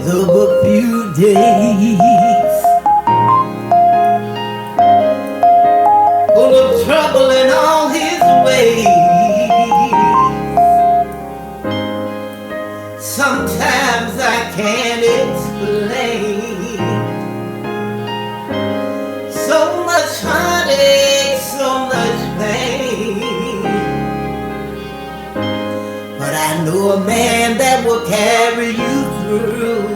of a few days, full of trouble in all his ways. Sometimes I can't explain. So much heartache, so much pain. But I know a man that will carry you through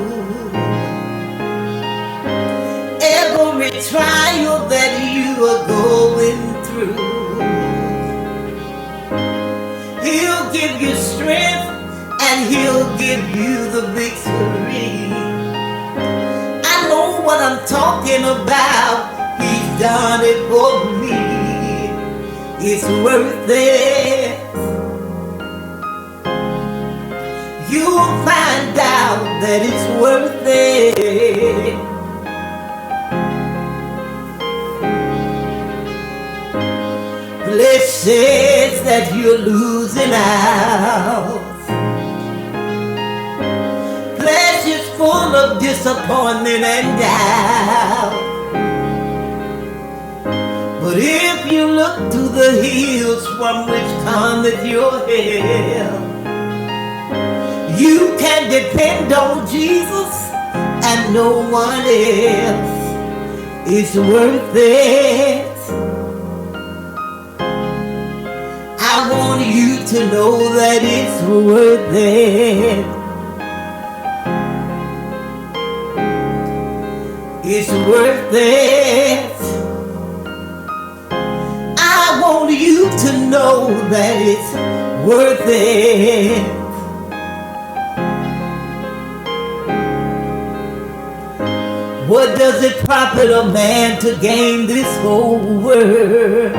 every trial that you are going through. He'll give you strength and he'll give you the victory. I know what I'm talking about. He's done it for me. It's worth it. You'll find out that it's worth it. Places that you're losing out, places full of disappointment and doubt. But if you look to the hills from which cometh your help, you can depend on Jesus and no one else. It's worth it. I want you to know that it's worth it. It's worth it. I want you to know that it's worth it. What does it profit a man to gain this whole world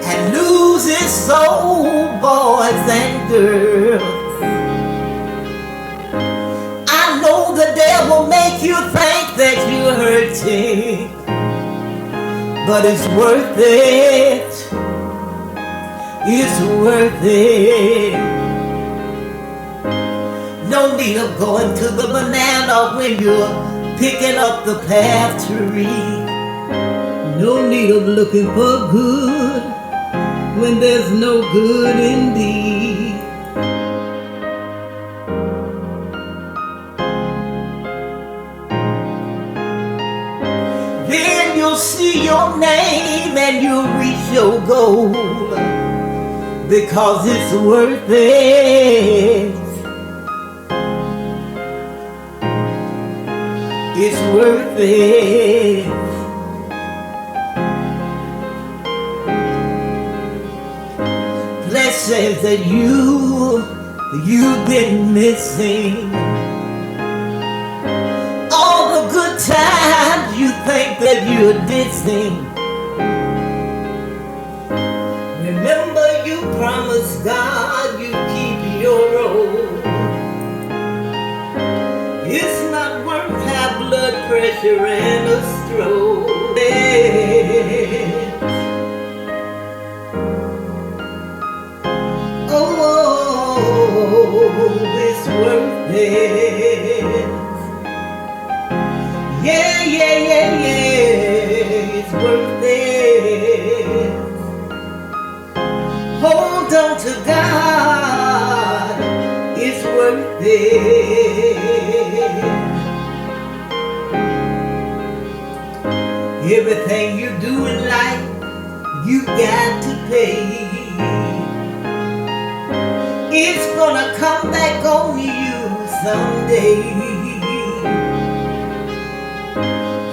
and lose his soul, boys and girls? I know the devil make you think that you're hurting, but it's worth it. It's worth it. No need of going to the banana when you're picking up the path tree. No need of looking for good when there's no good indeed. Then you'll see your name and you'll reach your goal, because it's worth it. It's worth it. Blessings that you've been missing. All the good times you think that you're dissing. Remember, you promised God you keep your oath. It's not worth high blood pressure and a stroke. Oh, it's worth it. Yeah, yeah, yeah, yeah, it's worth it. Hold on to God, it's worth it. Everything you do in life, you got to pay. It's gonna come back on you someday.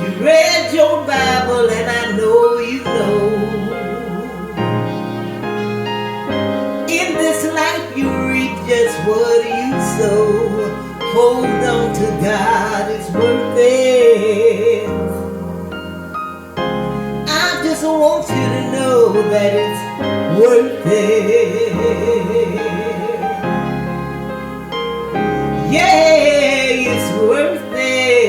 You read your Bible and I know you know. In this life you reap just what you sow. Hold on to God, it's worth it. I just want you to know that it's worth it. Yeah, it's worth it.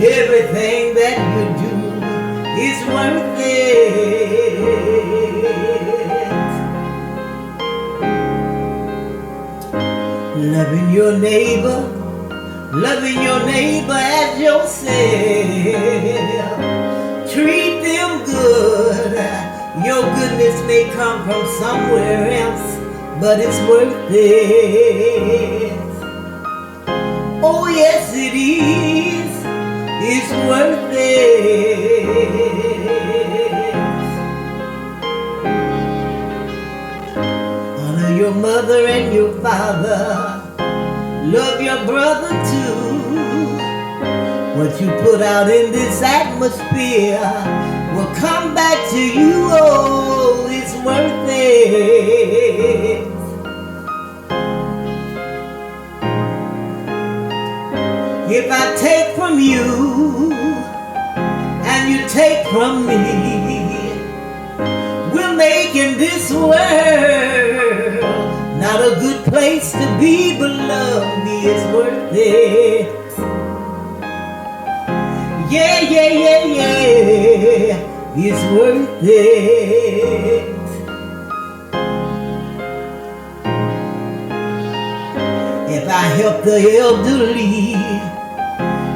Everything that you do is worth it. Loving your neighbor, loving your neighbor as yourself. Treat them good. Your goodness may come from somewhere else, but it's worth it. Oh yes it is. It's worth it. Honor your mother and your father. Love your brother too. What you put out in this atmosphere will come back to you. Oh, it's worth it. If I take from you and you take from me, we're making this world not a good place to be, but love me, it's worth it. Yeah, yeah, yeah, yeah, it's worth it. If I help the elderly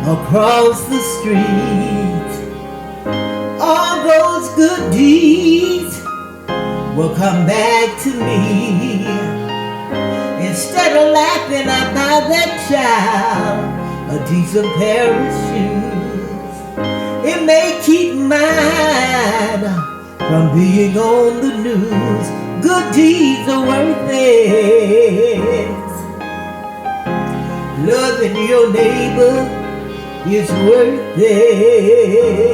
across the street, all those good deeds will come back to me. Instead of laughing, I buy that child a decent pair of shoes. It may keep mine from being on the news. Good deeds are worth it. Loving your neighbor is worth it.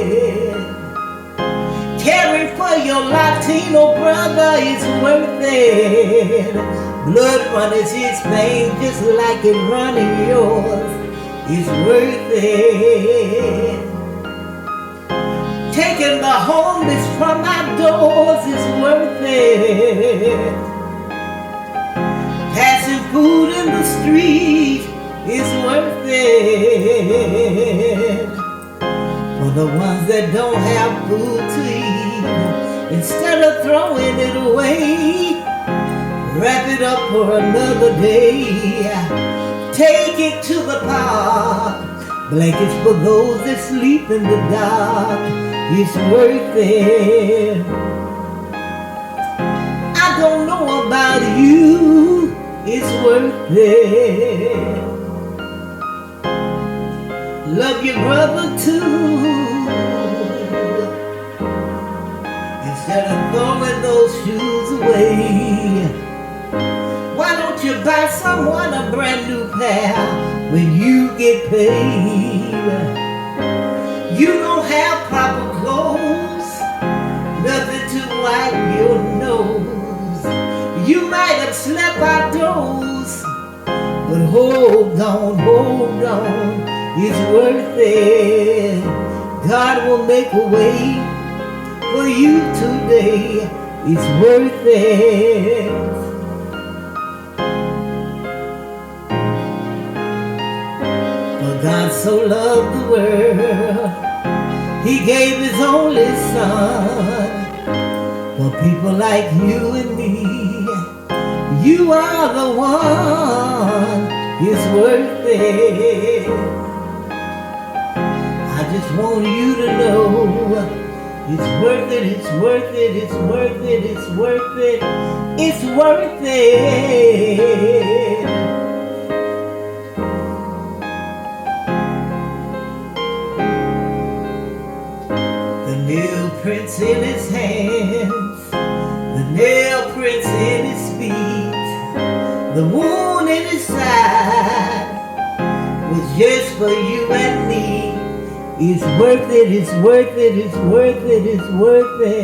Caring for your Latino brother is worth it. Blood running his veins just like it running yours is worth it. Taking the homeless from our doors is worth it. Passing food in the street is worth it. For the ones that don't have food to eat, instead of throwing it away, wrap it up for another day. Take it to the park. Blankets for those that sleep in the dark. It's worth it. I don't know about you. It's worth it. Love your brother too. Instead of throwing those shoes away, why don't you buy someone a brand new pair when you get paid? You don't have proper clothes, nothing to wipe your nose. You might have slept outdoors, but hold on, it's worth it. God will make a way for you today. It's worth it. For God so loved the world, He gave His only Son. For people like you and me, you are the one. It's worth it. I just want you to know it's worth it, it's worth it, it's worth it, it's worth it, it's worth it. The nail prints in His hands, the nail prints in His feet, the wound in His side was just for you and me. It's worth it, it's worth it, it's worth it, it's worth it.